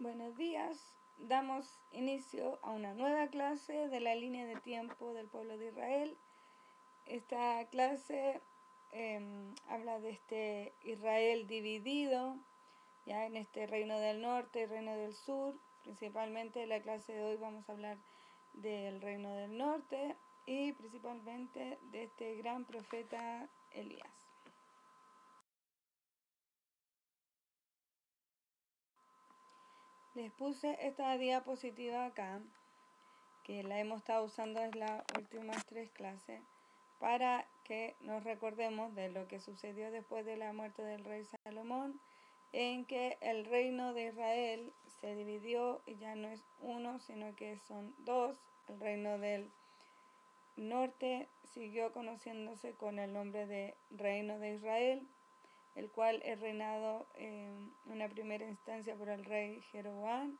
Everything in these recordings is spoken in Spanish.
Buenos días, damos inicio a una nueva clase de la línea de tiempo del pueblo de Israel. Esta clase habla de este Israel dividido, ya en este reino del norte y reino del sur. Principalmente en la clase de hoy vamos a hablar del reino del norte y principalmente de este gran profeta Elías. Les puse esta diapositiva acá, que la hemos estado usando en las últimas 3 clases, para que nos recordemos de lo que sucedió después de la muerte del rey Salomón, en que el reino de Israel se dividió y ya no es uno, sino que son dos. El reino del norte siguió conociéndose con el nombre de Reino de Israel, el cual es reinado en una primera instancia por el rey Jeroboam,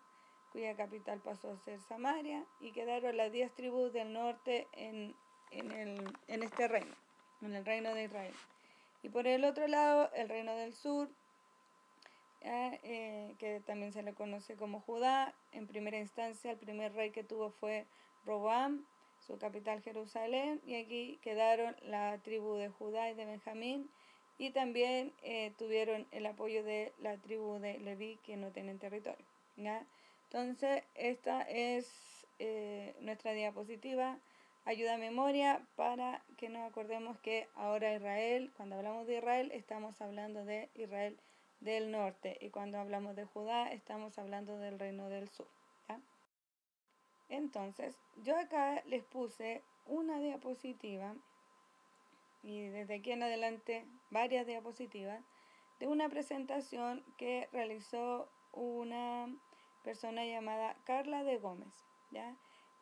cuya capital pasó a ser Samaria, y quedaron las 10 tribus del norte en este reino, en el reino de Israel. Y por el otro lado, el reino del sur, que también se le conoce como Judá. En primera instancia, el primer rey que tuvo fue Roboam, su capital Jerusalén, y aquí quedaron la tribu de Judá y de Benjamín, y también tuvieron el apoyo de la tribu de Leví, que no tienen territorio, ¿ya? Entonces, esta es nuestra diapositiva, ayuda a memoria, para que nos acordemos que ahora Israel, cuando hablamos de Israel, estamos hablando de Israel del norte, y cuando hablamos de Judá estamos hablando del reino del sur, ¿ya? Entonces, yo acá les puse una diapositiva, y desde aquí en adelante varias diapositivas, de una presentación que realizó una persona llamada Carla de Gómez, ¿ya?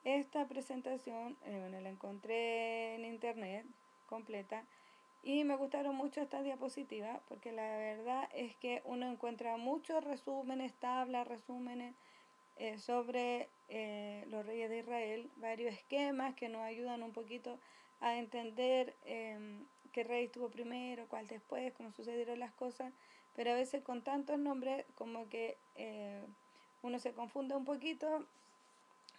Esta presentación la encontré en internet completa, y me gustaron mucho estas diapositivas porque la verdad es que uno encuentra muchos resúmenes, tablas, resúmenes sobre los reyes de Israel, varios esquemas que nos ayudan un poquito a entender qué rey estuvo primero, cuál después, cómo sucedieron las cosas, pero a veces con tantos nombres como que uno se confunde un poquito,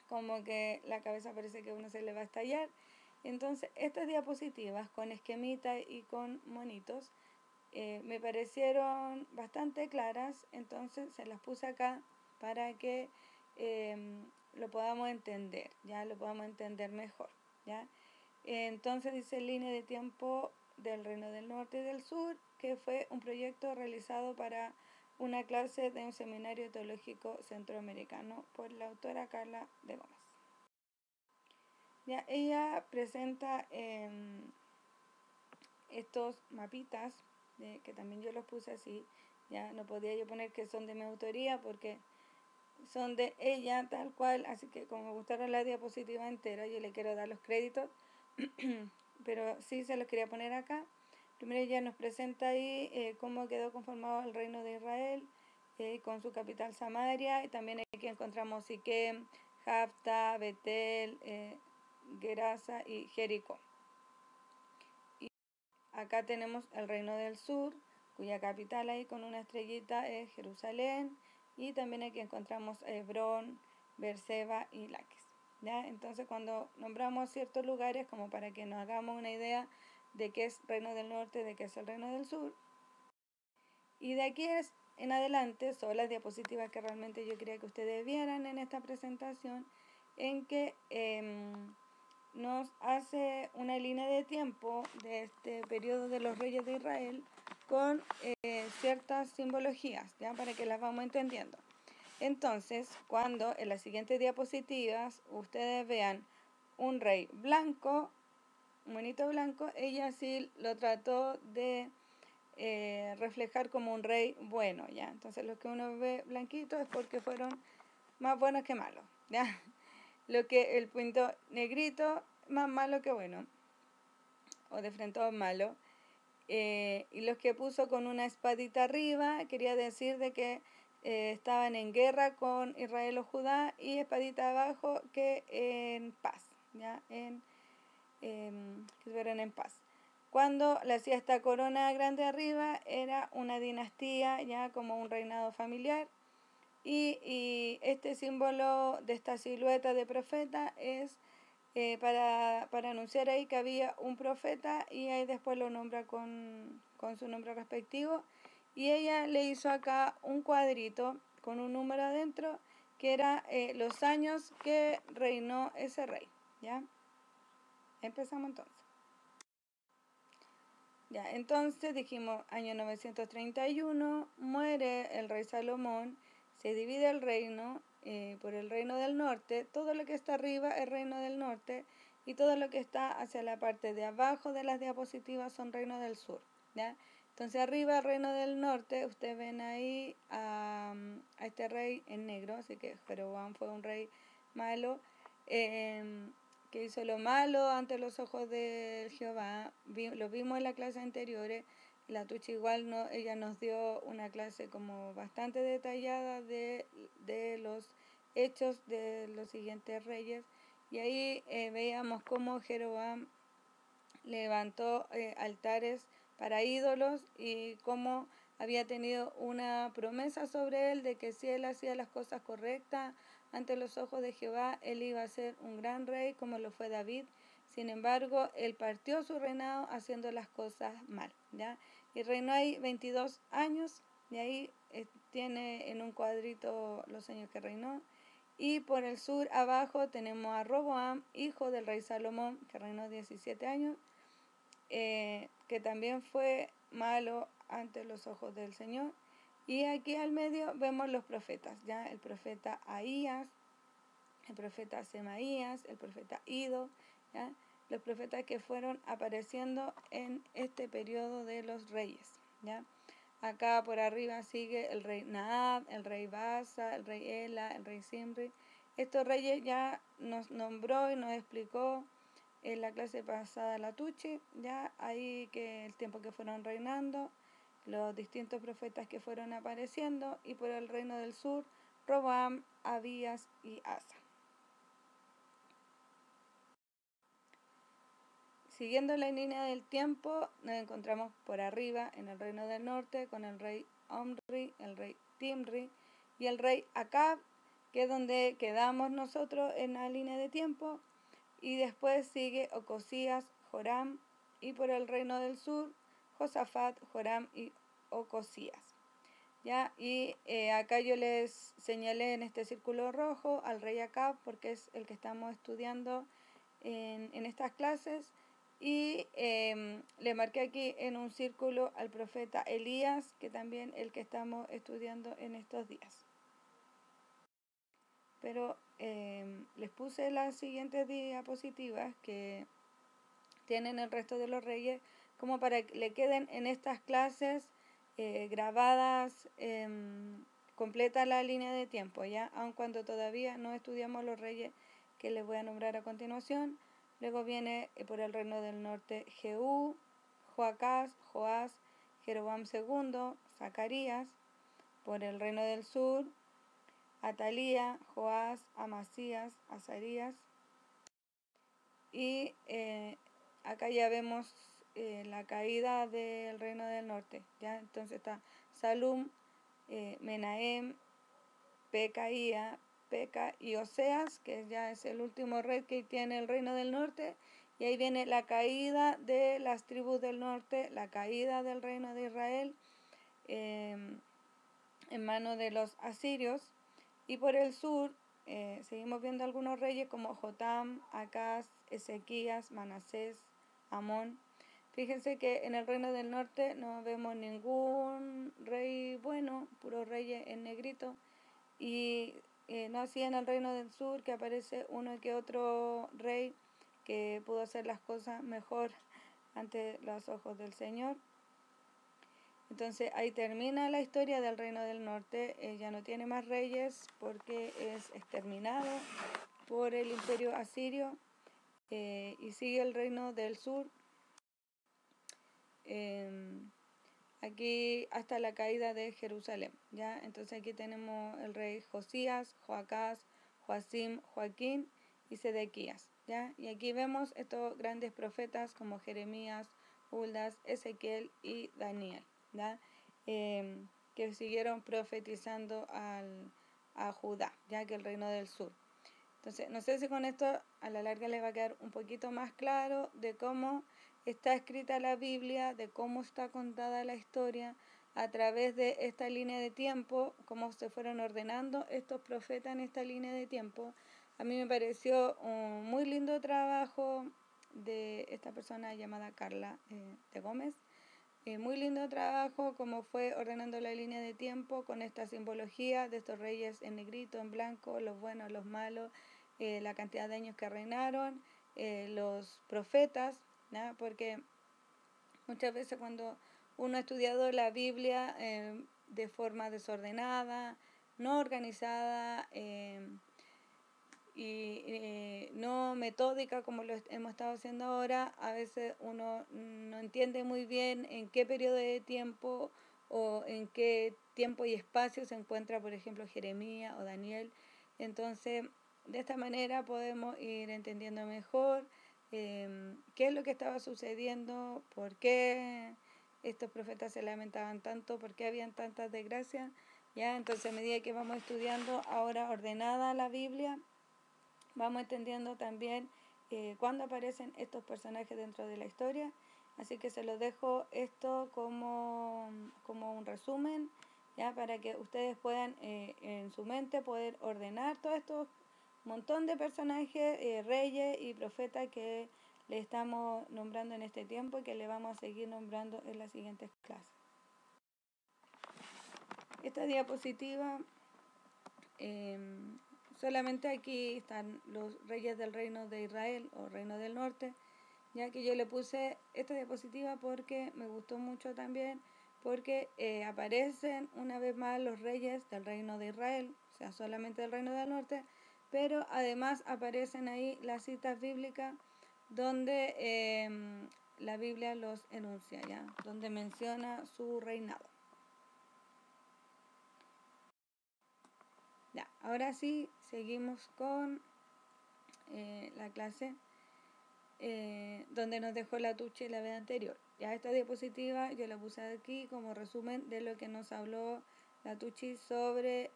como que la cabeza parece que uno se le va a estallar. Entonces, estas diapositivas con esquemitas y con monitos me parecieron bastante claras, entonces se las puse acá para que lo podamos entender, ya lo podamos entender mejor, ¿ya? Entonces dice línea de tiempo del Reino del Norte y del Sur, que fue un proyecto realizado para una clase de un seminario teológico centroamericano por la autora Carla de Gómez. Ya, ella presenta estos mapitas, que también yo los puse así, ya no podía yo poner que son de mi autoría porque son de ella tal cual, así que como me gustaron la diapositiva entera, yo le quiero dar los créditos, pero sí se los quería poner acá. Primero ella nos presenta ahí cómo quedó conformado el reino de Israel, con su capital Samaria, y también aquí encontramos Siquem, Jafta, Betel, Gerasa y Jericó. Y acá tenemos el reino del sur, cuya capital ahí con una estrellita es Jerusalén, y también aquí encontramos Hebrón, Beerseba y Laquis, ¿ya? Entonces cuando nombramos ciertos lugares, como para que nos hagamos una idea de qué es reino del norte, de qué es el reino del sur. Y de aquí en adelante son las diapositivas que realmente yo quería que ustedes vieran en esta presentación, en que nos hace una línea de tiempo de este periodo de los reyes de Israel con ciertas simbologías, ¿ya? Para que las vamos entendiendo. Entonces, cuando en las siguientes diapositivas ustedes vean un rey blanco, un monito blanco, ella sí lo trató de reflejar como un rey bueno, ¿ya? Entonces, lo que uno ve blanquito es porque fueron más buenos que malos, ¿ya? Lo que el punto negrito, más malo que bueno, o de frente a malo. Y los que puso con una espadita arriba, quería decir de que estaban en guerra con Israel o Judá, y espadita abajo que en paz, ¿ya? Que estuvieran en paz. Cuando le hacía esta corona grande arriba, era una dinastía, ya como un reinado familiar. y este símbolo de esta silueta de profeta es para anunciar ahí que había un profeta, y ahí después lo nombra con su nombre respectivo. Y ella le hizo acá un cuadrito con un número adentro, que era los años que reinó ese rey. ¿Ya? Empezamos entonces. Ya, entonces dijimos, año 931, muere el rey Salomón, se divide el reino por el reino del norte. Todo lo que está arriba es reino del norte, y todo lo que está hacia la parte de abajo de las diapositivas son reino del sur. ¿Ya? Entonces arriba, el reino del norte, ustedes ven ahí a este rey en negro, así que Jeroboam fue un rey malo. Que hizo lo malo ante los ojos de Jehová. Lo vimos en la clase anterior. La Tucha igual ella nos dio una clase como bastante detallada de los hechos de los siguientes reyes, y ahí veíamos cómo Jeroboam levantó altares para ídolos, y cómo había tenido una promesa sobre él de que si él hacía las cosas correctas ante los ojos de Jehová, él iba a ser un gran rey como lo fue David. Sin embargo, él partió su reinado haciendo las cosas mal, ¿ya? Y reinó ahí 22 años, y ahí tiene en un cuadrito los años que reinó. Y por el sur abajo tenemos a Roboam, hijo del rey Salomón, que reinó 17 años, que también fue malo ante los ojos del Señor. Y aquí al medio vemos los profetas, ¿ya? El profeta Ahías, el profeta Semaías, el profeta Ido, ¿ya? Los profetas que fueron apareciendo en este periodo de los reyes, ¿ya? Acá por arriba sigue el rey Naab, el rey Basa, el rey Ela, el rey Simri. Estos reyes ya nos nombró y nos explicó en la clase pasada la Tuchi, ya ahí que el tiempo que fueron reinando, los distintos profetas que fueron apareciendo, y por el reino del sur, Roboam, Abías y Asa. Siguiendo la línea del tiempo, nos encontramos por arriba en el reino del norte con el rey Omri, el rey Timri y el rey Acab, que es donde quedamos nosotros en la línea de tiempo. Y después sigue Ocosías, Joram, y por el reino del sur, Josafat, Joram y Ocosías. ¿Ya? Y acá yo les señalé en este círculo rojo al rey Acab, porque es el que estamos estudiando en estas clases. Y le marqué aquí en un círculo al profeta Elías, que también el que estamos estudiando en estos días. Pero les puse las siguientes diapositivas que tienen el resto de los reyes, como para que le queden en estas clases grabadas, completa la línea de tiempo, ¿ya? Aun cuando todavía no estudiamos los reyes que les voy a nombrar a continuación. Luego viene por el reino del norte Jehú, Joacás, Joás, Jeroboam II, Zacarías. Por el reino del sur, Atalía, Joás, Amasías, Azarías. Y acá ya vemos la caída del reino del norte, ¿ya? Entonces está Salum, Menahem, Pecaía, Peca y Oseas, que ya es el último rey que tiene el reino del norte. Y ahí viene la caída de las tribus del norte, la caída del reino de Israel en manos de los asirios. Y por el sur seguimos viendo algunos reyes como Jotam, Acaz, Ezequías, Manasés, Amón. Fíjense que en el reino del norte no vemos ningún rey bueno, puros reyes en negrito. Y no así en el reino del sur, que aparece uno que otro rey que pudo hacer las cosas mejor ante los ojos del Señor. Entonces ahí termina la historia del reino del norte. Ya no tiene más reyes porque es exterminado por el imperio asirio, y sigue el reino del sur, aquí hasta la caída de Jerusalén, ¿ya? Entonces aquí tenemos el rey Josías, Joacás, Joacim, Joaquín y Sedequías, ¿ya? Y aquí vemos estos grandes profetas como Jeremías, Huldas, Ezequiel y Daniel, ¿ya? Que siguieron profetizando a Judá, ya que el reino del sur. Entonces, no sé si con esto a la larga les va a quedar un poquito más claro de cómo está escrita la Biblia, de cómo está contada la historia a través de esta línea de tiempo, cómo se fueron ordenando estos profetas en esta línea de tiempo. A mí me pareció un muy lindo trabajo de esta persona llamada Carla de Gómez. Muy lindo trabajo, como fue ordenando la línea de tiempo con esta simbología de estos reyes en negrito, en blanco, los buenos, los malos, la cantidad de años que reinaron, los profetas, ¿no? Porque muchas veces cuando uno ha estudiado la Biblia de forma desordenada, no organizada, y no metódica como lo hemos estado haciendo ahora, a veces uno no entiende muy bien en qué periodo de tiempo o en qué tiempo y espacio se encuentra, por ejemplo, Jeremías o Daniel. Entonces, de esta manera podemos ir entendiendo mejor qué es lo que estaba sucediendo, por qué estos profetas se lamentaban tanto, por qué habían tantas desgracias. ¿Ya? Entonces, a medida que vamos estudiando ahora ordenada la Biblia, vamos entendiendo también cuándo aparecen estos personajes dentro de la historia. Así que se los dejo esto como un resumen, ya para que ustedes puedan en su mente poder ordenar todos estos montón de personajes, reyes y profetas que le estamos nombrando en este tiempo y que le vamos a seguir nombrando en las siguientes clases. Esta diapositiva solamente aquí están los reyes del reino de Israel o reino del norte, ya que yo le puse esta diapositiva porque me gustó mucho también, porque aparecen una vez más los reyes del reino de Israel, o sea, solamente del reino del norte, pero además aparecen ahí las citas bíblicas donde la Biblia los enuncia, ¿ya? Donde menciona su reinado. Ya, ahora sí, seguimos con la clase donde nos dejó la Tucci la vez anterior. Ya esta diapositiva yo la puse aquí como resumen de lo que nos habló la Tucci sobre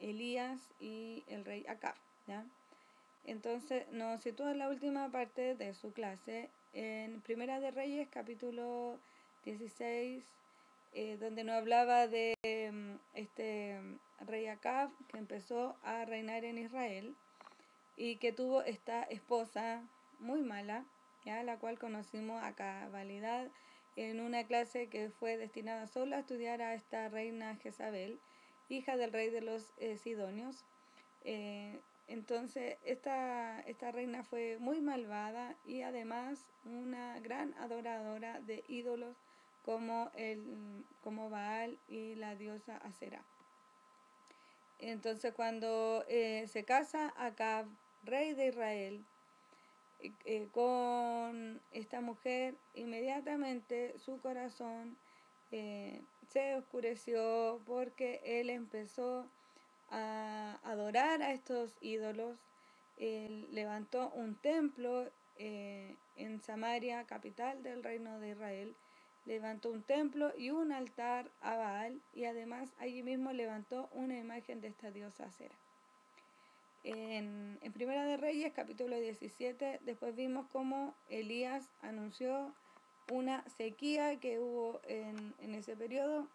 Elías y el rey Acab, ¿ya? Entonces nos sitúa en la última parte de su clase en Primera de Reyes, capítulo 16, donde nos hablaba de este rey Acab que empezó a reinar en Israel y que tuvo esta esposa muy mala, ¿ya? La cual conocimos a cabalidad en una clase que fue destinada solo a estudiar a esta reina Jezabel, hija del rey de los Sidonios. Entonces esta reina fue muy malvada y además una gran adoradora de ídolos como Baal y la diosa Aserá. Entonces cuando se casa Acab, rey de Israel, con esta mujer, inmediatamente su corazón se oscureció porque él empezó a adorar a estos ídolos. Él levantó un templo en Samaria, capital del reino de Israel. Levantó un templo y un altar a Baal y además allí mismo levantó una imagen de esta diosa Acera. En Primera de Reyes, capítulo 17, después vimos cómo Elías anunció una sequía que hubo en ese periodo,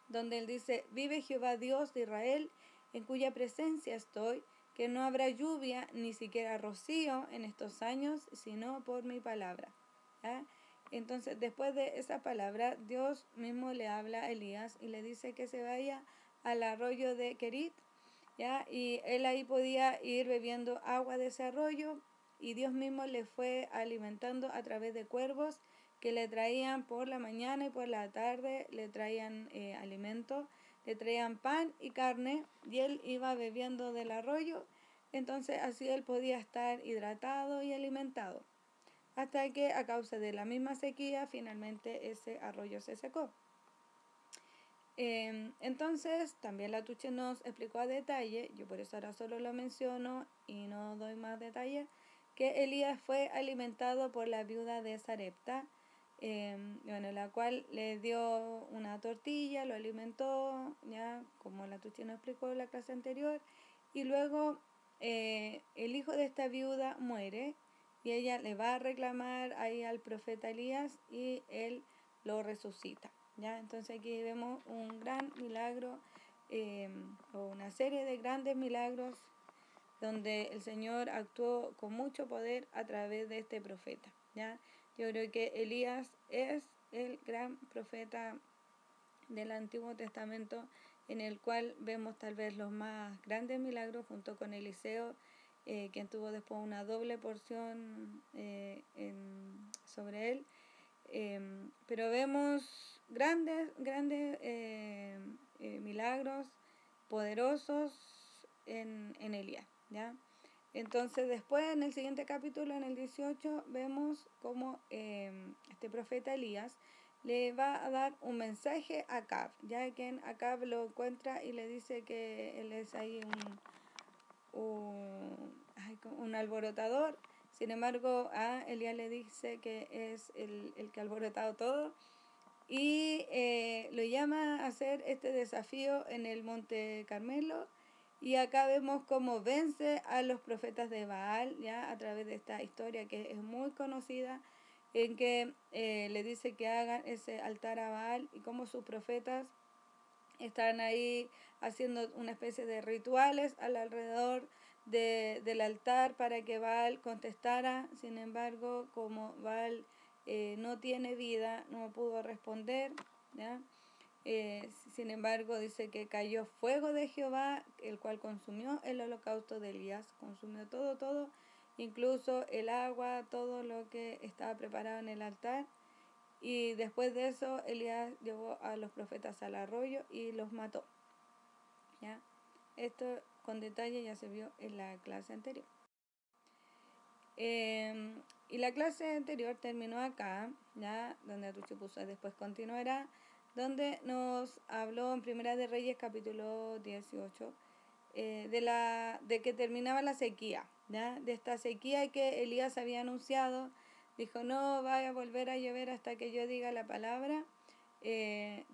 donde él dice: vive Jehová Dios de Israel, en cuya presencia estoy, que no habrá lluvia ni siquiera rocío en estos años, sino por mi palabra. ¿Ya? Entonces, después de esa palabra, Dios mismo le habla a Elías y le dice que se vaya al arroyo de Kerit, ¿ya? Y él ahí podía ir bebiendo agua de ese arroyo, y Dios mismo le fue alimentando a través de cuervos que le traían por la mañana y por la tarde, le traían alimento, le traían pan y carne, y él iba bebiendo del arroyo. Entonces así él podía estar hidratado y alimentado, hasta que a causa de la misma sequía finalmente ese arroyo se secó. Entonces también la Tuche nos explicó a detalle, yo por eso ahora solo lo menciono y no doy más detalles, que Elías fue alimentado por la viuda de Sarepta, bueno, la cual le dio una tortilla, lo alimentó, ya como la Tuchi nos explicó en la clase anterior, y luego el hijo de esta viuda muere y ella le va a reclamar ahí al profeta Elías y él lo resucita. ¿Ya? Entonces aquí vemos un gran milagro o una serie de grandes milagros donde el Señor actuó con mucho poder a través de este profeta. ¿Ya? Yo creo que Elías es el gran profeta del Antiguo Testamento en el cual vemos tal vez los más grandes milagros junto con Eliseo, quien tuvo después una doble porción sobre él. Pero vemos grandes milagros poderosos en Elías, ¿ya? Entonces después en el siguiente capítulo, en el 18, vemos cómo este profeta Elías le va a dar un mensaje a Acab, ya que Acab lo encuentra y le dice que él es ahí un alborotador. Sin embargo, a Elías le dice que es el que ha alborotado todo y lo llama a hacer este desafío en el Monte Carmelo. Y acá vemos cómo vence a los profetas de Baal, ya a través de esta historia que es muy conocida, en que le dice que hagan ese altar a Baal y cómo sus profetas están ahí haciendo una especie de rituales alrededor del altar para que Baal contestara. Sin embargo, como Baal no tiene vida, no pudo responder, ¿ya? Sin embargo, dice que cayó fuego de Jehová, el cual consumió el holocausto de Elías, consumió todo, incluso el agua, todo lo que estaba preparado en el altar. Y después de eso, Elías llevó a los profetas al arroyo y los mató. ¿Ya? Esto con detalle ya se vio en la clase anterior. Y la clase anterior terminó acá, ¿ya? Donde Atuchi puso, después continuará, donde nos habló en Primera de Reyes capítulo 18 de que terminaba la sequía, ¿ya? De esta sequía que Elías había anunciado. Dijo, no vaya a volver a llover hasta que yo diga la palabra.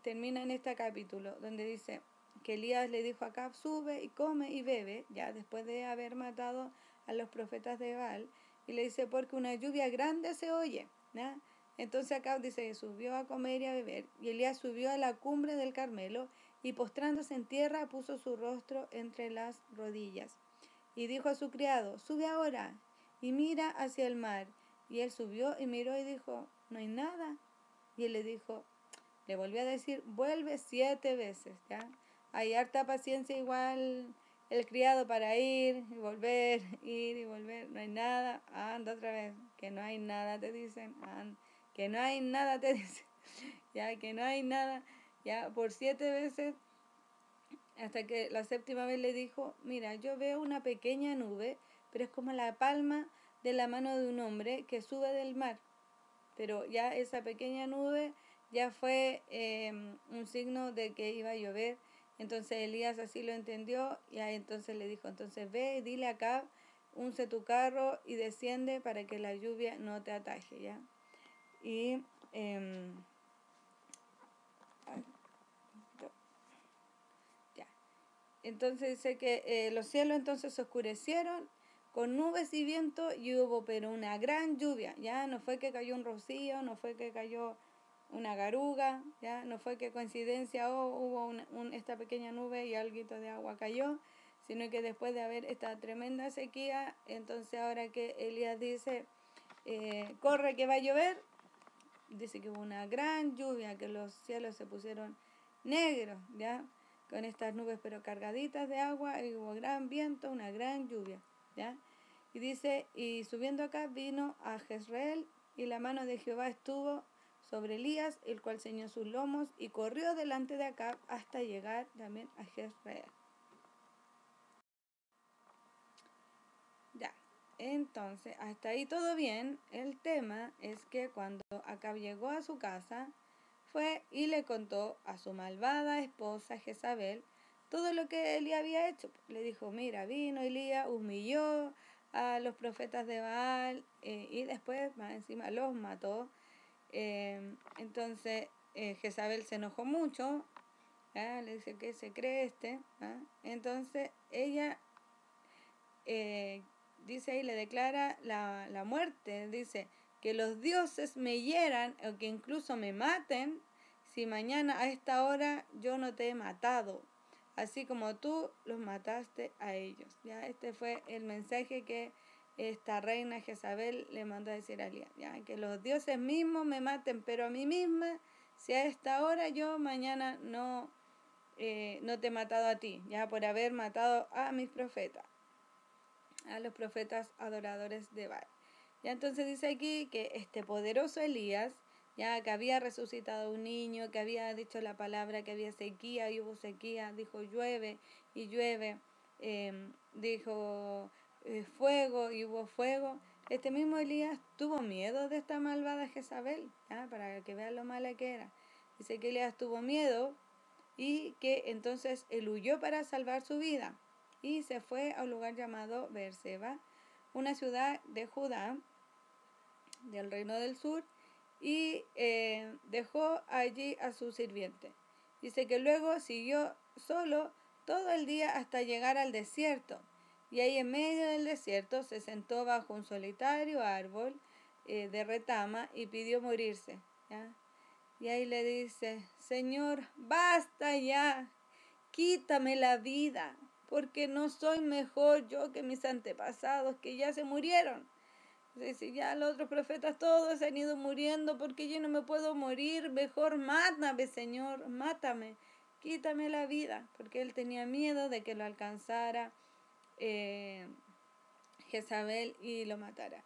Termina en este capítulo donde dice que Elías le dijo a Acab, sube y come y bebe, ya después de haber matado a los profetas de Baal, y le dice, porque una lluvia grande se oye, ¿ya? Entonces Acab dice que subió a comer y a beber, y Elías subió a la cumbre del Carmelo, y postrándose en tierra puso su rostro entre las rodillas. Y dijo a su criado, sube ahora y mira hacia el mar. Y él subió y miró y dijo, no hay nada. Y él le volvió a decir, vuelve 7 veces, ¿ya? Hay harta paciencia igual el criado para ir y volver, ir y volver, no hay nada, anda otra vez, que no hay nada, te dicen, que no hay nada, te dicen, ya, que no hay nada, ya, por 7 veces, hasta que la 7ª vez le dijo, mira, yo veo una pequeña nube, pero es como la palma de la mano de un hombre que sube del mar. Pero ya esa pequeña nube ya fue un signo de que iba a llover. Entonces Elías así lo entendió y ahí entonces le dijo, entonces ve y dile acá, unce tu carro y desciende para que la lluvia no te ataje, ¿ya? Y ya. Entonces dice que los cielos entonces se oscurecieron con nubes y viento y hubo pero una gran lluvia, ya no fue que cayó un rocío, no fue que cayó una garuga, ya no fue que coincidencia hubo esta pequeña nube y algo de agua cayó, sino que después de haber esta tremenda sequía, entonces ahora que Elías dice, corre que va a llover, dice que hubo una gran lluvia, que los cielos se pusieron negros, ya, con estas nubes pero cargaditas de agua, y hubo gran viento, una gran lluvia, ya. Y dice, y subiendo acá vino a Jezreel, y la mano de Jehová estuvo sobre Elías, el cual ceñó sus lomos, y corrió delante de Acab hasta llegar también a Jezreel. Ya, entonces, hasta ahí todo bien. El tema es que cuando Acab llegó a su casa, fue y le contó a su malvada esposa Jezabel todo lo que Elías había hecho. Le dijo, mira, vino Elías, humilló a los profetas de Baal y después más encima los mató. Entonces Jezabel se enojó mucho, ¿ya? Le dice que se cree ¿ya? Entonces ella dice ahí, le declara la muerte, dice que los dioses me hieran o que incluso me maten si mañana a esta hora yo no te he matado, así como tú los mataste a ellos. ¿Ya? Este fue el mensaje que esta reina Jezabel le mandó a decir a Elías, ¿ya? Que los dioses mismos me maten, pero a mí misma, si a esta hora yo mañana no te he matado a ti, ya por haber matado a mis profetas, a los profetas adoradores de Baal. Ya entonces dice aquí que este poderoso Elías, ya que había resucitado un niño, que había dicho la palabra, que había sequía y hubo sequía, dijo llueve y llueve, dijo fuego y hubo fuego. Este mismo Elías tuvo miedo de esta malvada Jezabel, ¿ya? Para que vean lo mala que era. Dice que Elías tuvo miedo y que entonces él huyó para salvar su vida y se fue a un lugar llamado Beerseba, una ciudad de Judá, del reino del sur, y dejó allí a su sirviente. Dice que luego siguió solo todo el día hasta llegar al desierto, y ahí en medio del desierto se sentó bajo un solitario árbol de retama y pidió morirse, ¿ya? Y ahí le dice, Señor, basta ya, quítame la vida, porque no soy mejor yo que mis antepasados que ya se murieron. Dice, ya los otros profetas todos se han ido muriendo, porque yo no me puedo morir, mejor mátame, Señor, mátame, quítame la vida, porque él tenía miedo de que lo alcanzara Jezabel y lo matara.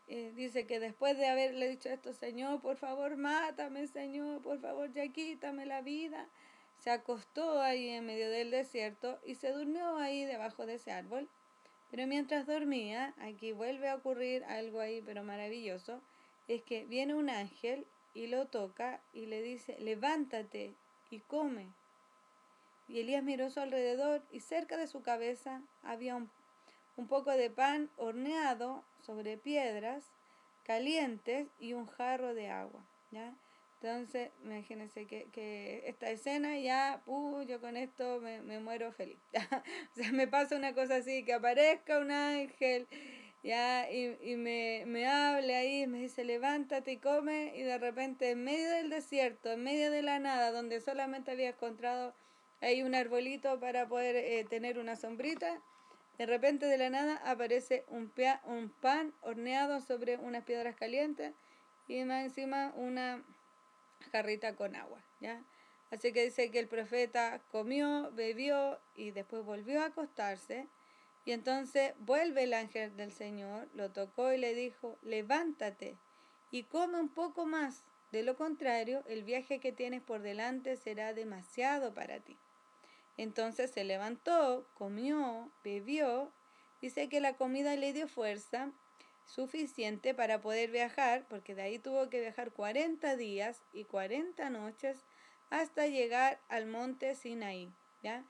Dice que después de haberle dicho esto, Señor, por favor, mátame, Señor, por favor, ya quítame la vida, se acostó ahí en medio del desierto y se durmió ahí debajo de ese árbol. Pero mientras dormía, aquí vuelve a ocurrir algo ahí, pero maravilloso, es que viene un ángel y lo toca y le dice, levántate y come. Y Elías miró a su alrededor y cerca de su cabeza había un poco de pan horneado sobre piedras calientes y un jarro de agua, ¿ya? Entonces, imagínense que esta escena ya, yo con esto me muero feliz. O sea, me pasa una cosa así, que aparezca un ángel, ya, y me hable ahí, me dice, levántate y come, y de repente en medio del desierto, en medio de la nada, donde solamente había encontrado ahí un arbolito para poder tener una sombrita, de repente de la nada aparece un pan horneado sobre unas piedras calientes y más encima una jarrita con agua, ¿ya? Así que dice que el profeta comió, bebió y después volvió a acostarse. Y entonces vuelve el ángel del Señor, lo tocó y le dijo, levántate y come un poco más. De lo contrario, el viaje que tienes por delante será demasiado para ti. Entonces se levantó, comió, bebió. Dice que la comida le dio fuerza suficiente para poder viajar, porque de ahí tuvo que viajar 40 días y 40 noches hasta llegar al monte Sinaí, ¿ya?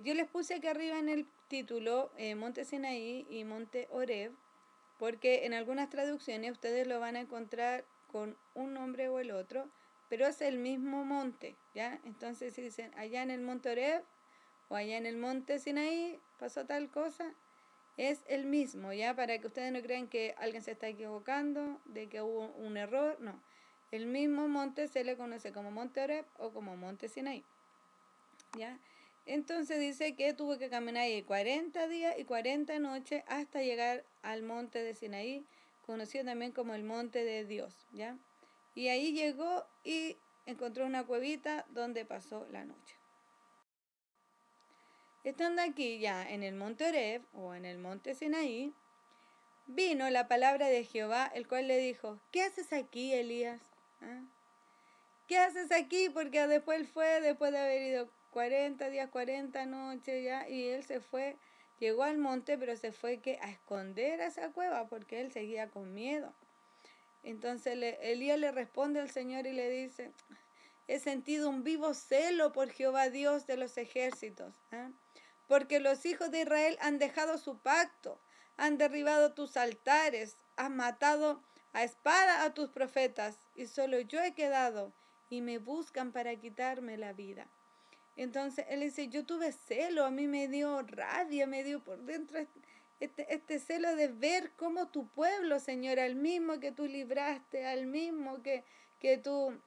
Yo les puse aquí arriba en el título monte Sinaí y monte Horeb, porque en algunas traducciones ustedes lo van a encontrar con un nombre o el otro, pero es el mismo monte, ¿ya? Entonces si dicen allá en el monte Horeb o allá en el monte Sinaí pasó tal cosa, es el mismo, ¿ya? Para que ustedes no crean que alguien se está equivocando, de que hubo un error, no. El mismo monte se le conoce como monte Horeb o como monte Sinaí, ¿ya? Entonces dice que tuvo que caminar ahí 40 días y 40 noches hasta llegar al monte de Sinaí, conocido también como el monte de Dios, ¿ya? Y ahí llegó y encontró una cuevita donde pasó la noche. Estando aquí ya en el monte Horeb o en el monte Sinaí, vino la palabra de Jehová, el cual le dijo, ¿qué haces aquí, Elías? ¿Ah? ¿Qué haces aquí? Porque después él fue, después de haber ido 40 días, 40 noches ya, y él se fue, llegó al monte, pero se fue a esconder a esa cueva porque él seguía con miedo. Entonces Elías le responde al Señor y le dice, he sentido un vivo celo por Jehová Dios de los ejércitos, ¿eh? Porque los hijos de Israel han dejado su pacto, han derribado tus altares, han matado a espada a tus profetas, y solo yo he quedado, y me buscan para quitarme la vida. Entonces él dice, yo tuve celo, a mí me dio rabia, me dio por dentro este celo de ver cómo tu pueblo, Señor, al mismo que tú libraste, al mismo que tú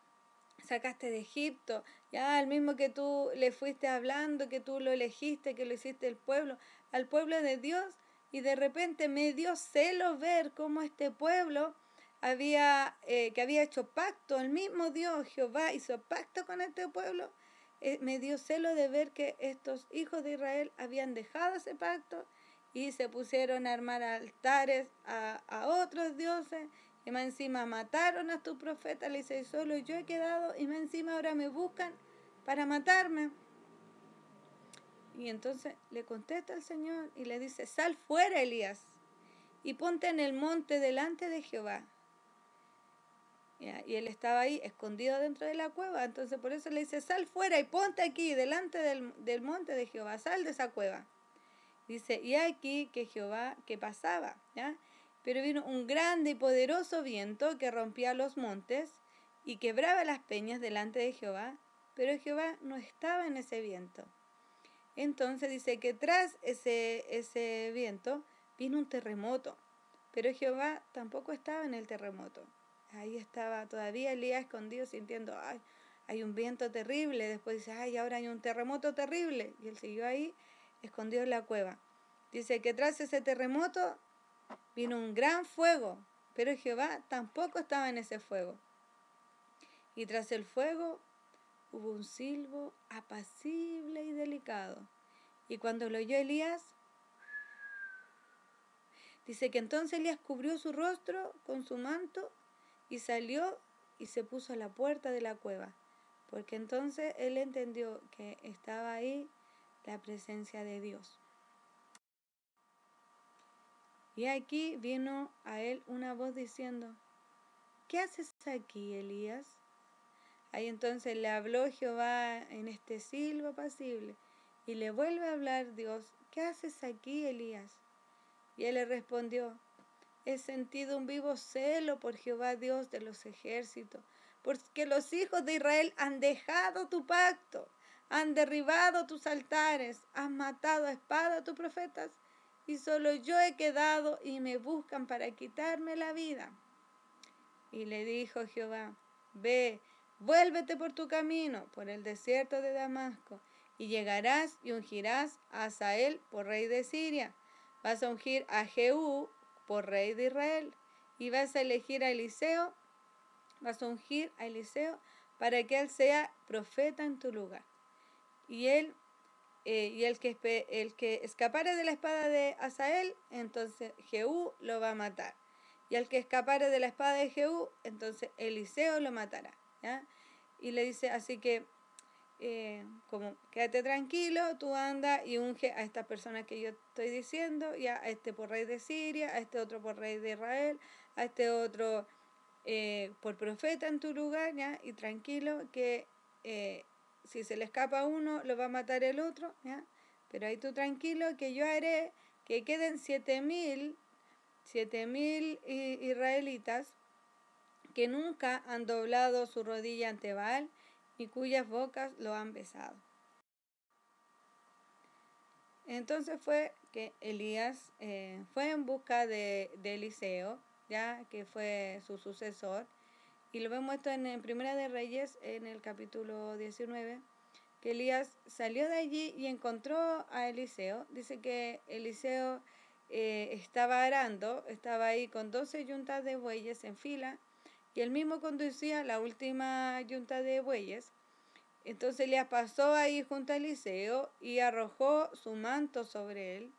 sacaste de Egipto, ya al mismo que tú le fuiste hablando, que tú lo elegiste, que lo hiciste el pueblo, al pueblo de Dios, y de repente me dio celo ver cómo este pueblo que había hecho pacto, el mismo Dios, Jehová, hizo pacto con este pueblo. Me dio celo de ver que estos hijos de Israel habían dejado ese pacto y se pusieron a armar altares a otros dioses, y más encima mataron a tus profetas. Le dice, solo yo he quedado, y más encima ahora me buscan para matarme. Y entonces le contesta el Señor y le dice, sal fuera, Elías, y ponte en el monte delante de Jehová. Y él estaba ahí escondido dentro de la cueva, entonces por eso le dice, sal fuera y ponte aquí delante del monte de Jehová, sal de esa cueva. Dice, y aquí que Jehová que pasaba, ¿ya? Pero vino un grande y poderoso viento que rompía los montes y quebraba las peñas delante de Jehová, pero Jehová no estaba en ese viento. Entonces dice que tras ese viento vino un terremoto, pero Jehová tampoco estaba en el terremoto. Ahí estaba todavía Elías escondido sintiendo, ay, hay un viento terrible. Después dice, ay, ahora hay un terremoto terrible. Y él siguió ahí escondido en la cueva. Dice que tras ese terremoto vino un gran fuego, pero Jehová tampoco estaba en ese fuego. Y tras el fuego hubo un silbo apacible y delicado. Y cuando lo oyó Elías, dice que entonces Elías cubrió su rostro con su manto y salió y se puso a la puerta de la cueva, porque entonces él entendió que estaba ahí la presencia de Dios. Y aquí vino a él una voz diciendo, ¿qué haces aquí, Elías? Ahí entonces le habló Jehová en este silbo apacible, y le vuelve a hablar Dios, ¿qué haces aquí, Elías? Y él le respondió, he sentido un vivo celo por Jehová Dios de los ejércitos, porque los hijos de Israel han dejado tu pacto, han derribado tus altares, han matado a espada a tus profetas, y solo yo he quedado y me buscan para quitarme la vida. Y le dijo Jehová, ve, vuélvete por tu camino, por el desierto de Damasco, y llegarás y ungirás a Hazael por rey de Siria. Vas a ungir a Jehú por rey de Israel, y vas a elegir a Eliseo, vas a ungir a Eliseo para que él sea profeta en tu lugar. Y el que escapare de la espada de Hazael, entonces Jehú lo va a matar. Y al que escapare de la espada de Jehú, entonces Eliseo lo matará, ¿ya? Y le dice, así que, como quédate tranquilo, tú anda y unge a estas personas que yo estoy diciendo, y a este por rey de Siria, a este otro por rey de Israel, a este otro por profeta en tu lugar, ¿ya? Y tranquilo que si se le escapa a uno, lo va a matar el otro, ¿ya? Pero ahí tú tranquilo que yo haré que queden 7.000 israelitas que nunca han doblado su rodilla ante Baal y cuyas bocas lo han besado. Entonces fue que Elías fue en busca de Eliseo, ya que fue su sucesor, y lo vemos esto en Primera de Reyes, en el capítulo 19, que Elías salió de allí y encontró a Eliseo. Dice que Eliseo estaba arando, estaba ahí con 12 yuntas de bueyes en fila, y él mismo conducía la última yunta de bueyes. Entonces Elías pasó ahí junto a Eliseo y arrojó su manto sobre él.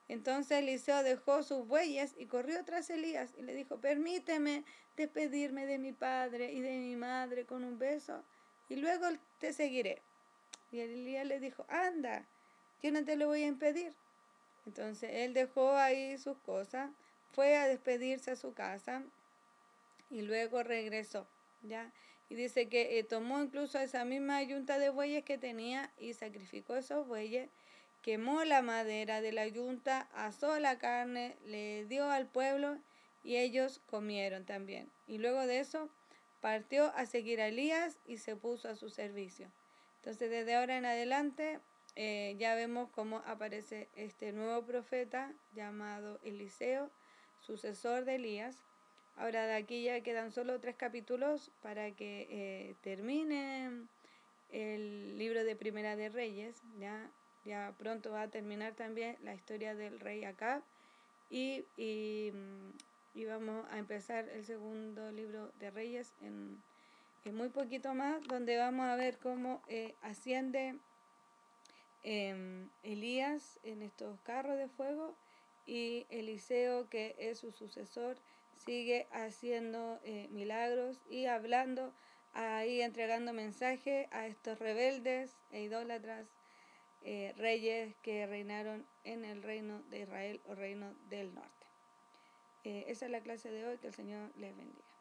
Entonces Eliseo dejó sus bueyes y corrió tras Elías y le dijo, permíteme despedirme de mi padre y de mi madre con un beso y luego te seguiré. Y Elías le dijo, anda, yo no te lo voy a impedir. Entonces él dejó ahí sus cosas, fue a despedirse a su casa y luego regresó, ¿ya? Y dice que tomó incluso esa misma yunta de bueyes que tenía y sacrificó esos bueyes, quemó la madera de la yunta, asó la carne, le dio al pueblo y ellos comieron también. Y luego de eso partió a seguir a Elías y se puso a su servicio. Entonces desde ahora en adelante ya vemos cómo aparece este nuevo profeta llamado Eliseo, sucesor de Elías. Ahora de aquí ya quedan solo 3 capítulos para que termine el libro de Primera de Reyes. Ya pronto va a terminar también la historia del rey Acab y vamos a empezar el segundo libro de Reyes en muy poquito más, donde vamos a ver cómo asciende Elías en estos carros de fuego y Eliseo, que es su sucesor, sigue haciendo milagros y hablando, ahí entregando mensaje a estos rebeldes e idólatras reyes que reinaron en el reino de Israel o reino del norte. Esa es la clase de hoy, que el Señor les bendiga.